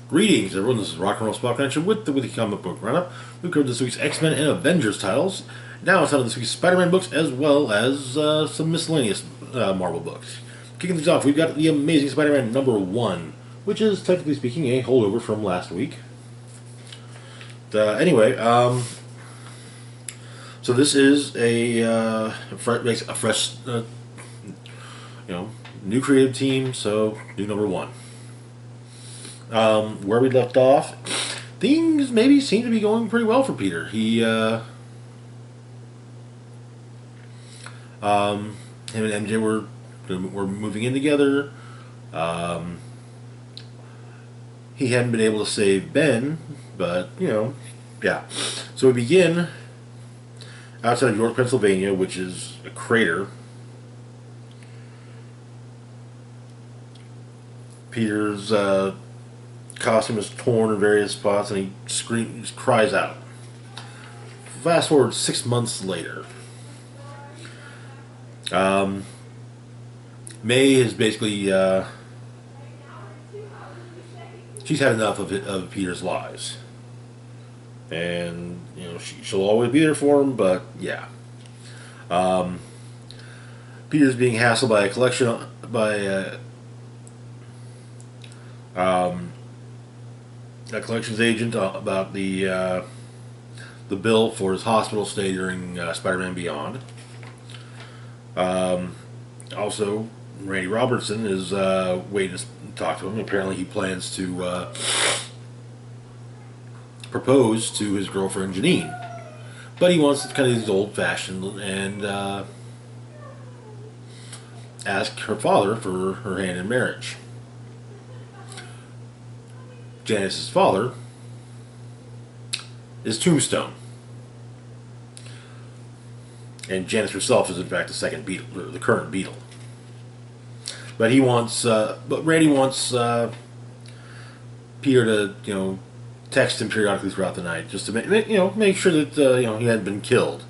Greetings, everyone. This is Rock and Roll Spot Connection with the Wiki Comic Book Roundup. We covered this week's X-Men and Avengers titles. Now it's on to this week's Spider-Man books as well as some miscellaneous Marvel books. Kicking things off, we've got the Amazing Spider-Man #1, which is technically speaking a holdover from last week. Anyway, so this is a fresh, new creative team. So new #1. Where we left off, things maybe seem to be going pretty well for Peter. Him and MJ were moving in together. He hadn't been able to save Ben, but yeah. So we begin outside of York, Pennsylvania, which is a crater. Peter's costume is torn in various spots, and he cries out. Fast forward 6 months later. May is basically she's had enough of Peter's lies, and she'll always be there for him. But yeah, Peter's being hassled by a collections agent about the bill for his hospital stay during Spider-Man Beyond. Also, Randy Robertson is waiting to talk to him. Apparently, he plans to propose to his girlfriend Janine, but he wants to kind of use old-fashioned and ask her father for her hand in marriage. Janice's father is Tombstone, and Janice herself is in fact the current Beetle. But Randy wants Peter to text him periodically throughout the night just to make sure that he hadn't been killed.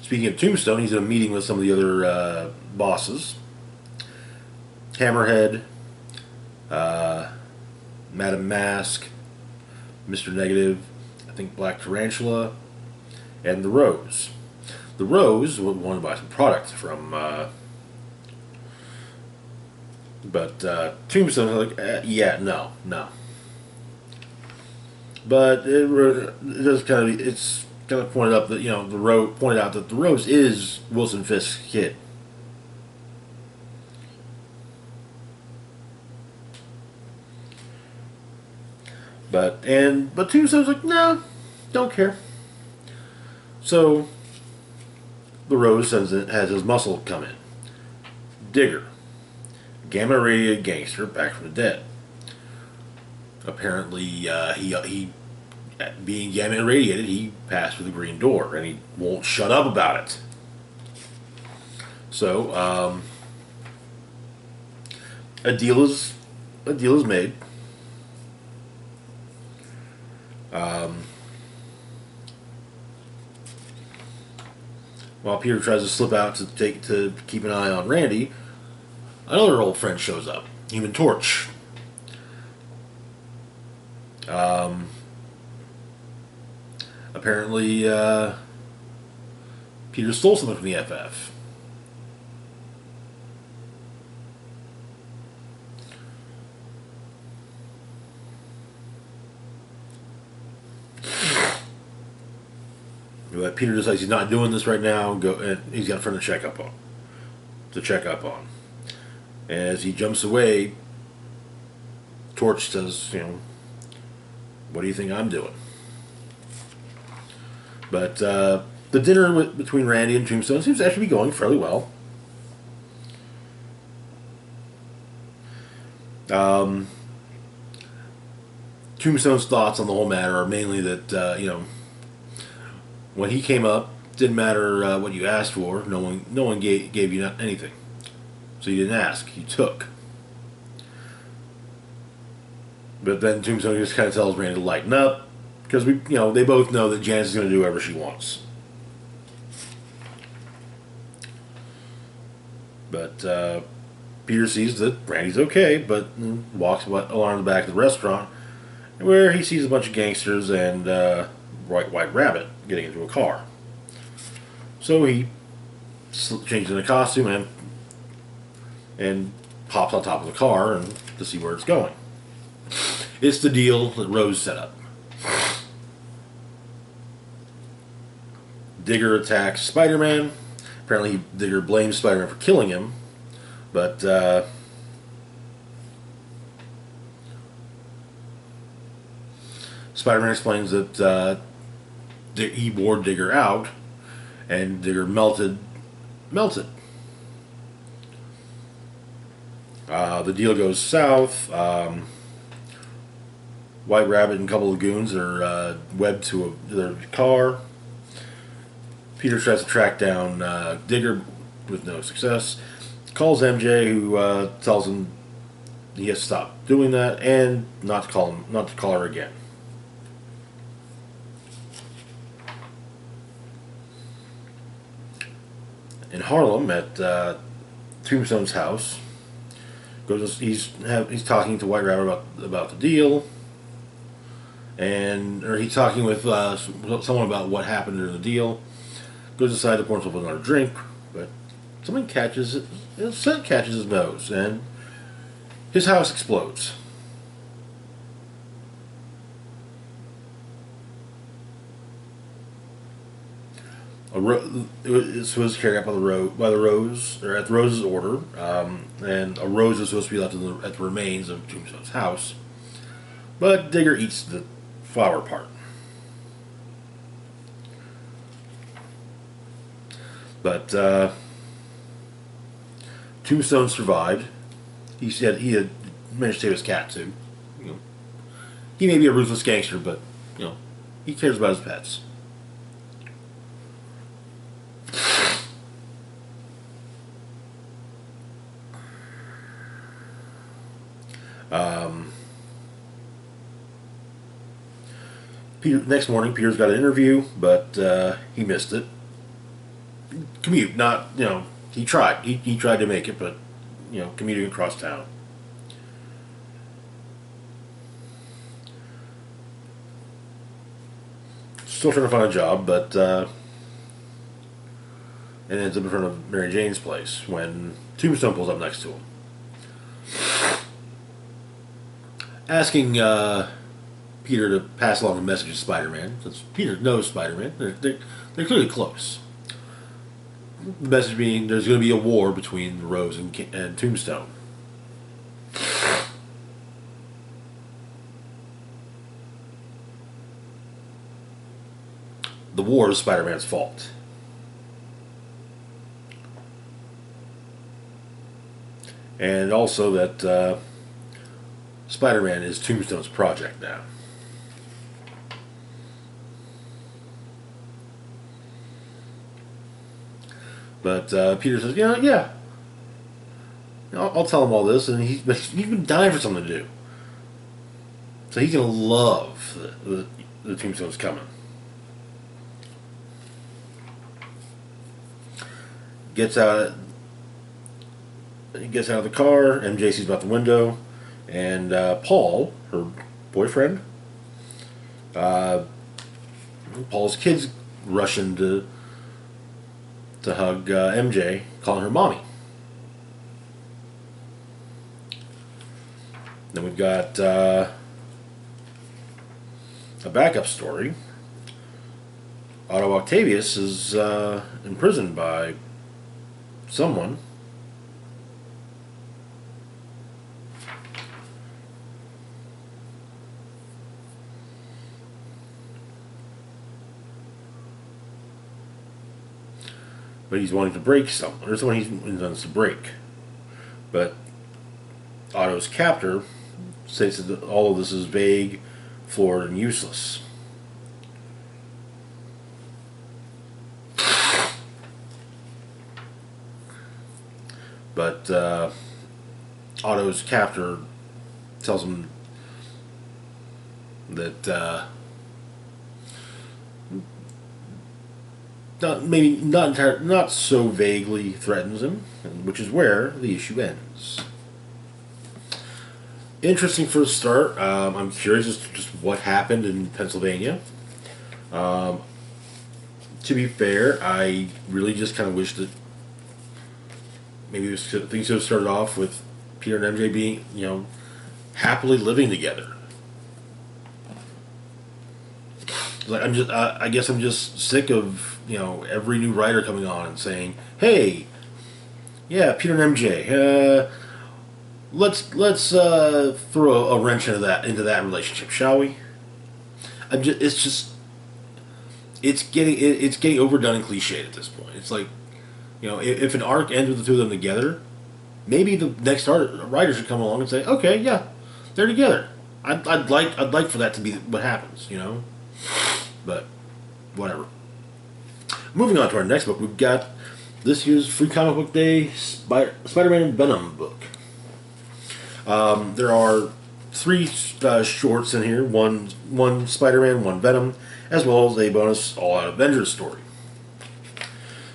Speaking of Tombstone, he's in a meeting with some of the other bosses. Hammerhead, Madam Mask, Mr. Negative, I think Black Tarantula, and the Rose. The Rose wanted to buy some product from, but Tombstone's like, yeah, no. But it does it's kind of pointed up that pointed out that the Rose is Wilson Fisk's kid. But Tombstone's like, no, don't care. So the Rose has his muscle come in. Digger, gamma radiated gangster back from the dead. Apparently, he being gamma irradiated, he passed through the green door, and he won't shut up about it. So, a deal is made. While Peter tries to slip out to keep an eye on Randy, another old friend shows up, Human Torch. Apparently, Peter stole something from the FF. But Peter decides he's not doing this right now. And he's got a friend to check up on. As he jumps away, Torch says, "What do you think I'm doing?" But the dinner between Randy and Tombstone seems to actually be going fairly well. Tombstone's thoughts on the whole matter are mainly that when he came up, didn't matter what you asked for. No one gave you anything, so you didn't ask. You took. But then Tombstone just kind of tells Randy to lighten up, because they both know that Janice is going to do whatever she wants. But Peter sees that Randy's okay, but walks along the back of the restaurant, where he sees a bunch of gangsters and White Rabbit getting into a car. So he changes into costume and hops on top of the car and to see where it's going. It's the deal that Rose set up. Digger attacks Spider-Man. Apparently, Digger blames Spider-Man for killing him, but Spider-Man explains that he wore Digger out, and Digger melted. The deal goes south. White Rabbit and a couple of goons are webbed to their car. Peter tries to track down Digger with no success. Calls MJ, who tells him he has to stop doing that and not to call her again. In Harlem, at Tombstone's house, he's talking to White Rabbit about the deal, or he's talking with someone about what happened during the deal. Goes inside to pour himself another drink, but something catches his nose, and his house explodes. This was carried out by the Rose, or at the Rose's order, and a rose is supposed to be left at the remains of Tombstone's house, but Digger eats the flower part. But Tombstone survived. He said he had managed to save his cat too. He may be a ruthless gangster, but he cares about his pets. Next morning, Peter's got an interview, but he missed it. Commute, not he tried. He tried to make it, but commuting across town. Still trying to find a job, but and ends up in front of Mary Jane's place when Tombstone pulls up next to him, asking Peter to pass along a message to Spider-Man, since Peter knows Spider-Man. They're clearly close. The message being there's going to be a war between Rose and Tombstone. The war is Spider-Man's fault. And also that Spider-Man is Tombstone's project now. But Peter says, yeah. I'll tell him all this, and he's been dying for something to do. So he's going to love the Tombstone's coming. Gets out of the car, MJ sees him out the window, and Paul, her boyfriend, Paul's kids rush in to hug MJ, calling her mommy. Then we've got a backup story. Otto Octavius is imprisoned by someone. But he's wanting to break someone, or someone he wants to break. But Otto's captor states that all of this is vague, flawed, and useless. But Otto's captor tells him that not so vaguely threatens him, which is where the issue ends. Interesting for a start. I'm curious as to just what happened in Pennsylvania. To be fair, I really just kind of wish that maybe things should have started off with Peter and MJ being, happily living together. Like I guess I'm just sick of every new writer coming on and saying, "Hey, yeah, Peter and MJ, let's throw a wrench into that relationship, shall we?" It's getting overdone and cliched at this point. It's like, if an arc ends with the two of them together, maybe the next writer should come along and say, "Okay, yeah, they're together." I'd like for that to be what happens, but whatever. Moving on to our next book, we've got this year's Free Comic Book Day Spider-Man and Venom book. There are three shorts in here: one Spider-Man, one Venom, as well as a bonus All-Out Avengers story.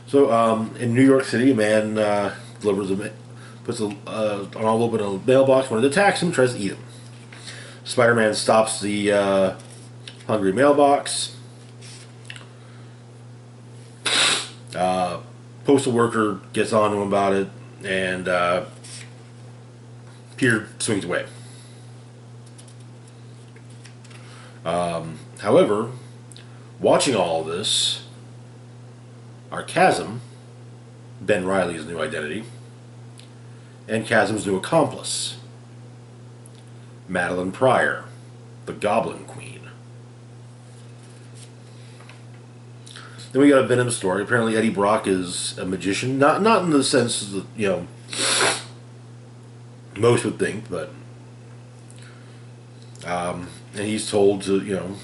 So, in New York City, a man puts an envelope in a mailbox. When it attacks him, tries to eat him. Spider-Man stops the hungry mailbox. Postal worker gets on to him about it, and Peter swings away. However, watching all of this are Chasm, Ben Reilly's new identity, and Chasm's new accomplice, Madeline Pryor, the Goblin Queen. Then we got a Venom story. Apparently Eddie Brock is a magician. Not in the sense that, most would think, but and he's told to,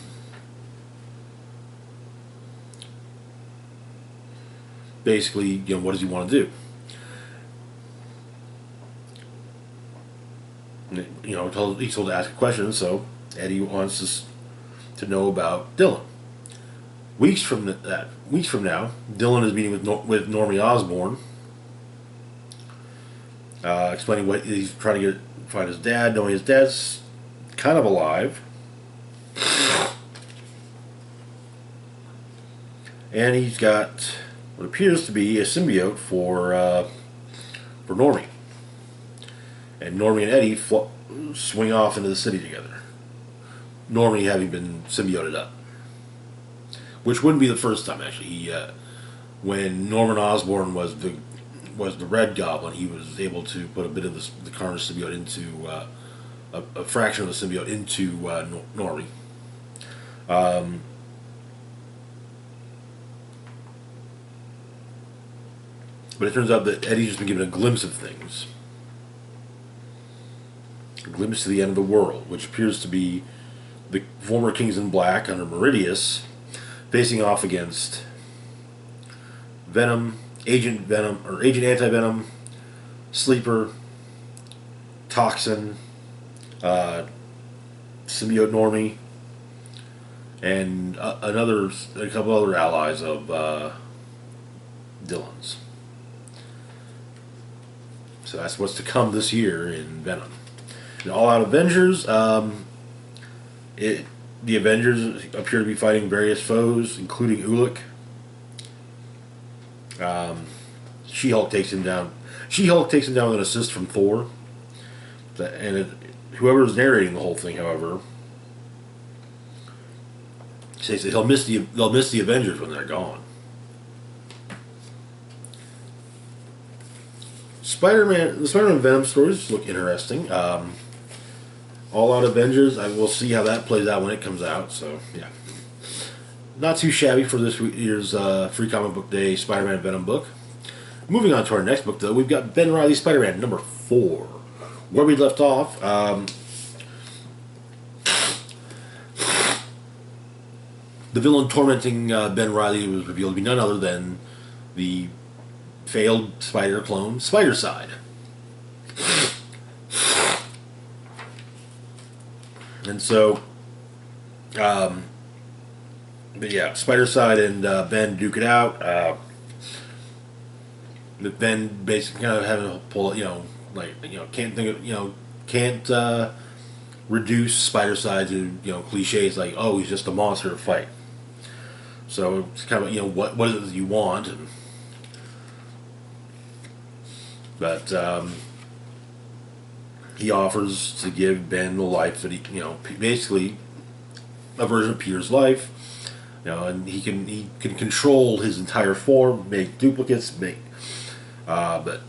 basically, what does he want to do? He's told to ask a question, so Eddie wants us to know about Dylan. Weeks from now, Dylan is meeting with Normie Osborn, explaining what he's trying to find his dad, knowing his dad's kind of alive, and he's got what appears to be a symbiote for Normie, and Normie and Eddie swing off into the city together. Normie having been symbioted up. Which wouldn't be the first time, actually. When Norman Osborn was the Red Goblin, he was able to put a bit of the Carnage symbiote into a fraction of the symbiote into Normie. But it turns out that Eddie's just been given a glimpse of things, a glimpse to the end of the world, which appears to be the former Kings in Black under Meridius, facing off against Venom, Agent Anti-Venom, Sleeper, Toxin, Symbiote Normie, and a couple other allies of Dylan's. So that's what's to come this year in Venom. In All Out Avengers, the Avengers appear to be fighting various foes, including Ulik. She-Hulk takes him down. She-Hulk takes him down with an assist from Thor. And whoever's narrating the whole thing, however, says that they'll miss the Avengers when they're gone. The Spider-Man Venom stories look interesting. All Out Avengers, we'll see how that plays out when it comes out. So, yeah. Not too shabby for this year's Free Comic Book Day Spider-Man Venom book. Moving on to our next book, though, we've got Ben Reilly Spider-Man number 4. Where we left off, the villain tormenting Ben Reilly was revealed to be none other than the failed Spider clone, Spider-Side. And so, But yeah, Spider-Side and Ben duke it out. But Ben basically kind of having to pull, can't think of, can't reduce Spider-Side to, cliches like, oh, he's just a monster to fight. So it's kind of, what is it that you want? But he offers to give Ben the life that he, basically a version of Peter's life. And he can control his entire form, make duplicates, but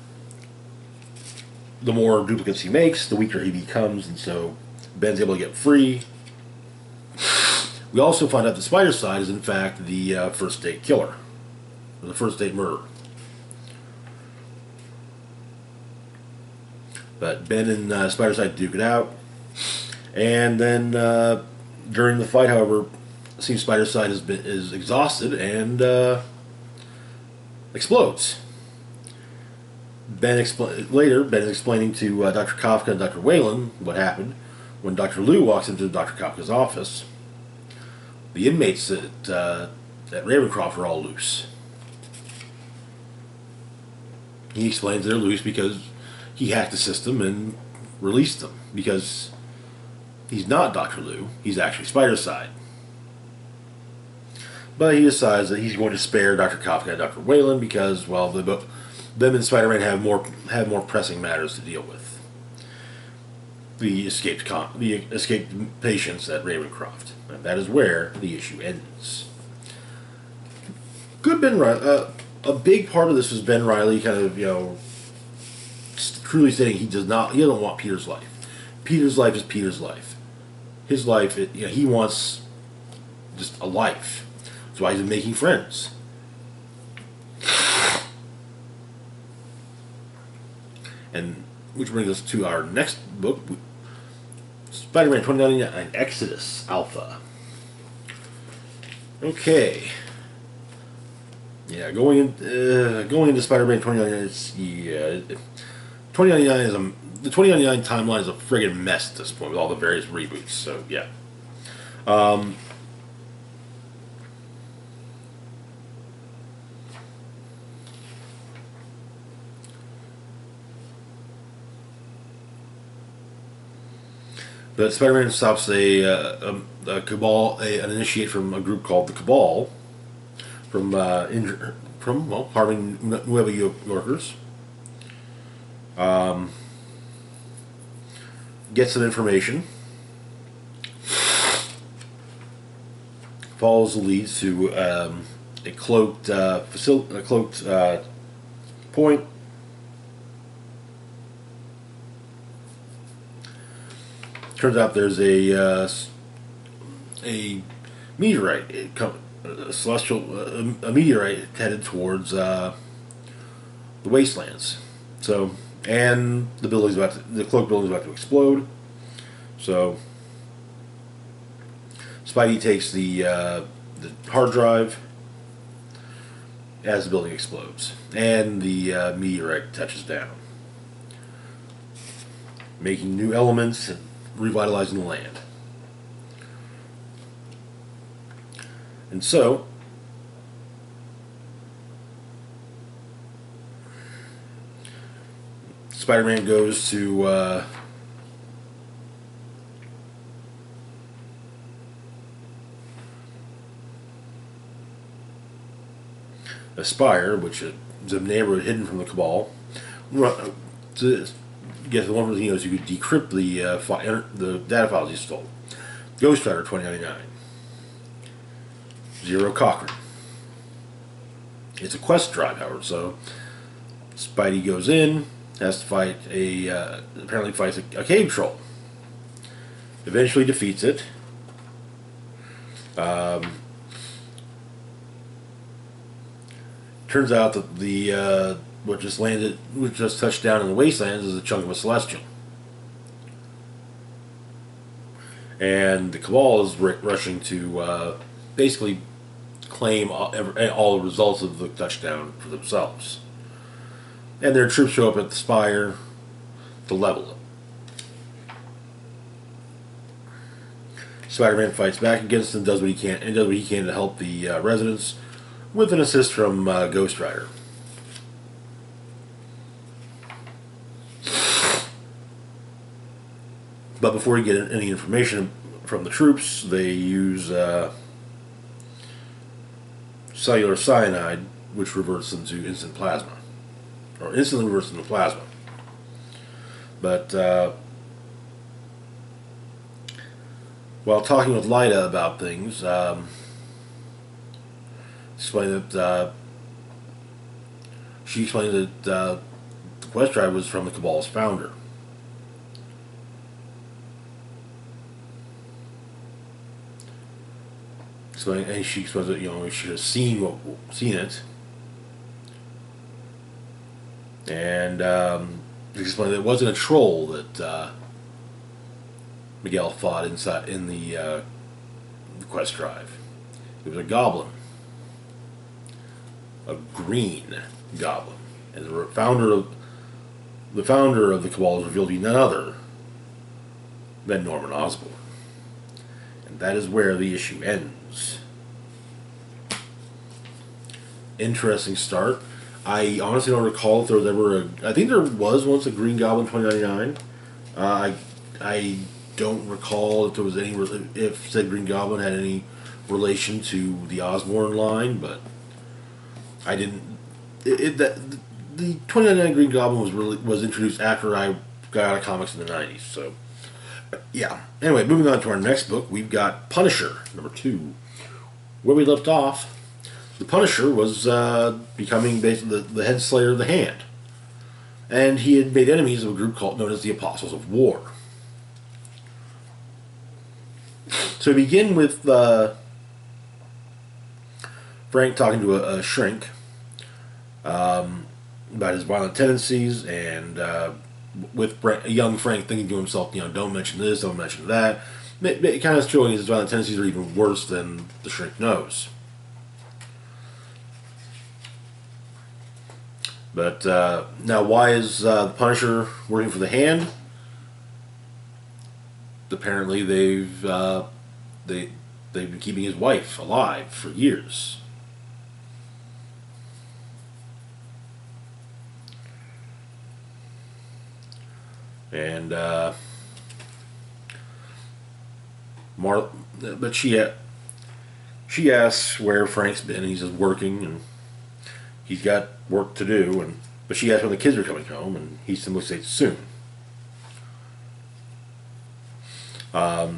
the more duplicates he makes, the weaker he becomes, and so Ben's able to get free. We also find out the Spider-Side is in fact the first date killer, or the first date murderer. But Ben and Spider-Side duke it out, and then during the fight, however, it seems Spider-Side is exhausted and explodes. Ben is explaining to Dr. Kafka and Dr. Whalen what happened when Dr. Liu walks into Dr. Kafka's office. The inmates at Ravencroft are all loose. He explains they're loose because he hacked the system and released them, because he's not Dr. Liu, he's actually Spider-Side. But he decides that he's going to spare Dr. Kafka and Dr. Whalen because, well, them and Spider-Man have more pressing matters to deal with. The escaped patients at Ravencroft, and that is where the issue ends. Good Ben Reilly. A big part of this was Ben Reilly kind of truly stating he doesn't want Peter's life. Peter's life is Peter's life. His life, he wants just a life. That's why he's making friends. And which brings us to our next book, Spider-Man 2099 Exodus Alpha. Okay. Yeah, going into Spider-Man 2099, 2099 the 2099 timeline is a friggin' mess at this point with all the various reboots. So yeah. But Spider-Man stops a cabal, an initiate from a group called the Cabal, from harming Nueva Yorkers. Gets some information. Follows the leads to a cloaked point. Turns out there's a meteorite, a meteorite headed towards the wastelands. So, and the cloak building's about to explode. So, Spidey takes the hard drive as the building explodes, and the meteorite touches down, making new elements and revitalizing the land. And so, Spider-Man goes to Aspire, which is a neighborhood hidden from the Cabal, to get one of the so you could decrypt the data files he stole. Ghost Rider 2099. Zero Cochran. It's a quest drive, however, so Spidey goes in, has to fight apparently fights a cave troll. Eventually defeats it. Turns out that the what just touched down in the wastelands is a chunk of a celestial. And the Cabal is rushing to basically claim all the results of the touchdown for themselves. And their troops show up at the Spire to level it. Spider-Man fights back against him, does what he can, and does what he can to help the residents, with an assist from Ghost Rider. But before you get any information from the troops, they use cellular cyanide, which reverts into instant plasma, or instantly reverts into plasma. But while talking with Lyda about things, she explained that the quest drive was from the Cabal's founder. And she explains that she has seen it, and explained that it wasn't a troll that Miguel fought inside in the quest drive. It was a goblin, a green goblin, and the founder of the Cabal is revealed to be none other than Norman Osborn. And that is where the issue ends. Interesting start. I honestly don't recall if there was ever I think there was once a Green Goblin 2099. I don't recall if there was if said Green Goblin had any relation to the Osborn line, but I didn't. The 2099 Green Goblin was introduced after I got out of comics in the 90s. So yeah. Anyway, moving on to our next book, we've got Punisher #2. Where we left off, the Punisher was becoming basically the head slayer of the Hand, and he had made enemies of a group known as the Apostles of War. So we begin with Frank talking to a shrink about his violent tendencies, and with young Frank thinking to himself, don't mention this, don't mention that. It kind of showing his violent tendencies are even worse than the shrink knows. But now, why is the Punisher working for the Hand? Apparently, they've been keeping his wife alive for years. And but she asks where Frank's been, and he says working, and he's got work to do, but she asks when the kids are coming home, and he simply states soon. But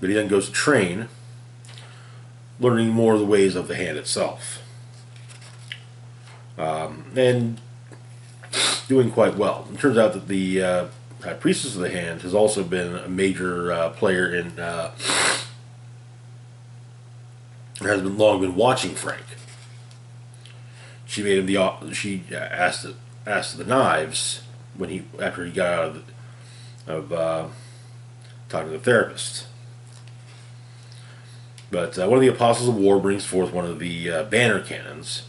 he then goes to train, learning more of the ways of the Hand itself, and doing quite well. It turns out that the High Priestess of the Hand has also been a major player in, has long been watching Frank. She made him she asked the Knives after he got out of talking to the therapist. But one of the Apostles of War brings forth one of the banner cannons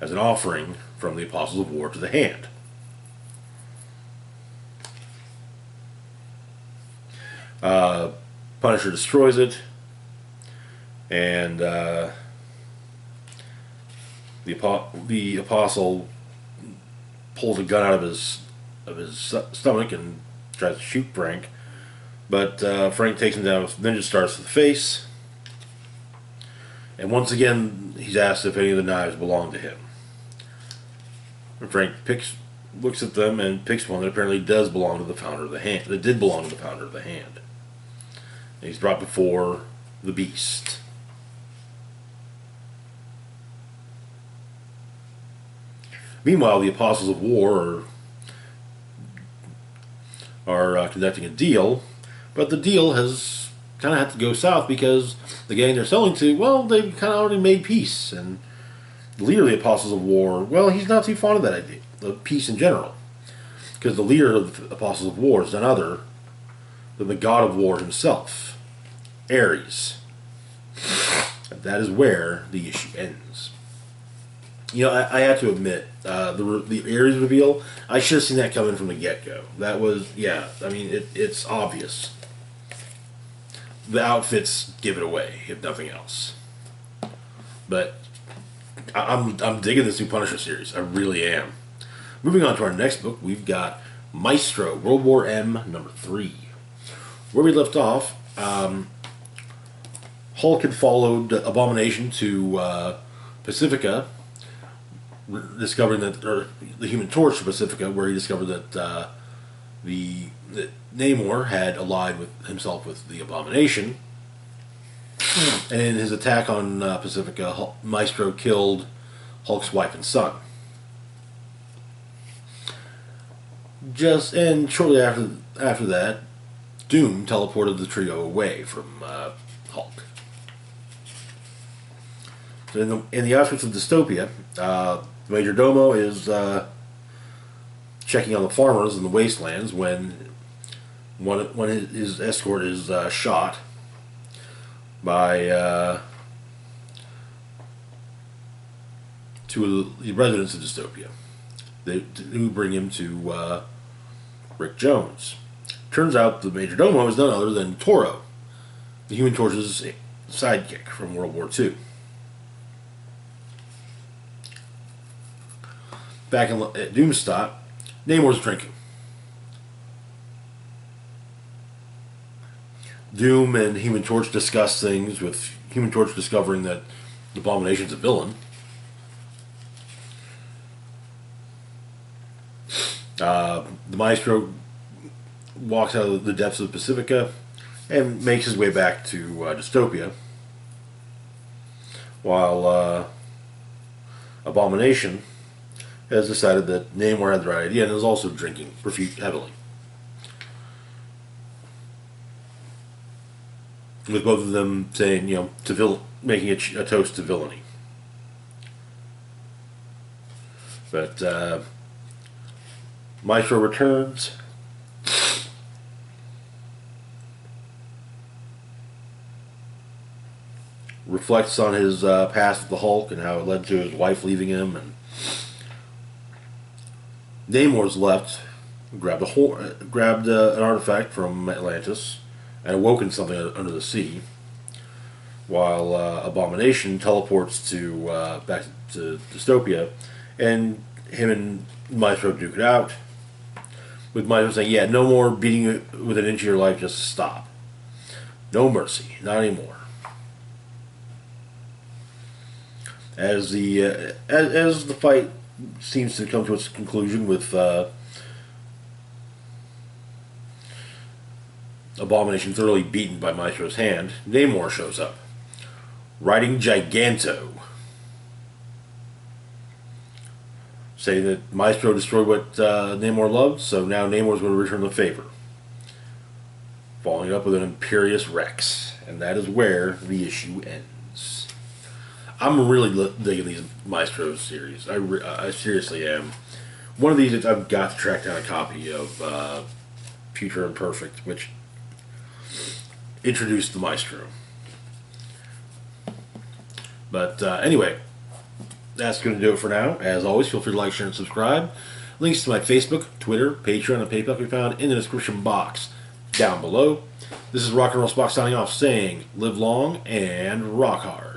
as an offering from the Apostles of War to the Hand. Punisher destroys it, and the Apostle pulls a gun out of his stomach and tries to shoot Frank, but Frank takes him down with ninja stars to the face, and once again he's asked if any of the knives belong to him. And Frank looks at them and picks one that apparently does belong to the founder of the Hand. That did belong to the founder of the Hand. And he's brought before the Beast. Meanwhile, the Apostles of War are conducting a deal, but the deal has kind of had to go south because the gang they're selling to, well, they've kind of already made peace, and the leader of the Apostles of War, well, he's not too fond of that idea, of peace in general, because the leader of the Apostles of War is none other than the God of War himself, Ares. And that is where the issue ends. I have to admit, the Ares reveal, I should have seen that coming from the get-go. That was, yeah, I mean, it's obvious. the outfits give it away, if nothing else. But I'm digging this new Punisher series. I really am. Moving on to our next book, we've got Maestro, World War M, #3. Where we left off, Hulk had followed Abomination to Pacifica, discovering that, or the Human Torch to Pacifica, where he discovered that that Namor had allied with himself with the Abomination. And in his attack on Pacifica, Maestro killed Hulk's wife and son. And shortly after that, Doom teleported the trio away from Hulk. So in the outskirts of Dystopia, Major Domo is checking on the farmers in the wastelands when his escort is shot by two of the residents of Dystopia. Who bring him to Rick Jones. Turns out the Major Domo is none other than Toro, the Human Torch's sidekick from World War II. Back at Doomstot, Namor's drinking. Doom and Human Torch discuss things, with Human Torch discovering that Abomination's a villain. The Maestro walks out of the depths of Pacifica and makes his way back to Dystopia, while Abomination has decided that Namor had the right idea and is also drinking heavily. With both of them saying, making a toast to villainy. But Maestro returns. Reflects on his past with the Hulk and how it led to his wife leaving him, and Namor's left, grabbed an artifact from Atlantis, and awoken something under the sea, while Abomination teleports back to Dystopia, and him and Maestro duke it out, with Maestro saying, yeah, no more beating it with an inch of your life, just stop. No mercy, not anymore. As the fight seems to come to its conclusion with Abomination thoroughly beaten by Maestro's hand, Namor shows up, riding Giganto, saying that Maestro destroyed what Namor loved, so now Namor's going to return the favor, following up with an Imperious Rex, and that is where the issue ends. I'm really digging these Maestro series. I seriously am. One of these, I've got to track down a copy of Future Imperfect, which introduced the Maestro. But anyway, that's going to do it for now. As always, feel free to like, share, and subscribe. Links to my Facebook, Twitter, Patreon, and PayPal can be found in the description box down below. This is Rock and Roll Spock signing off, saying live long and rock hard.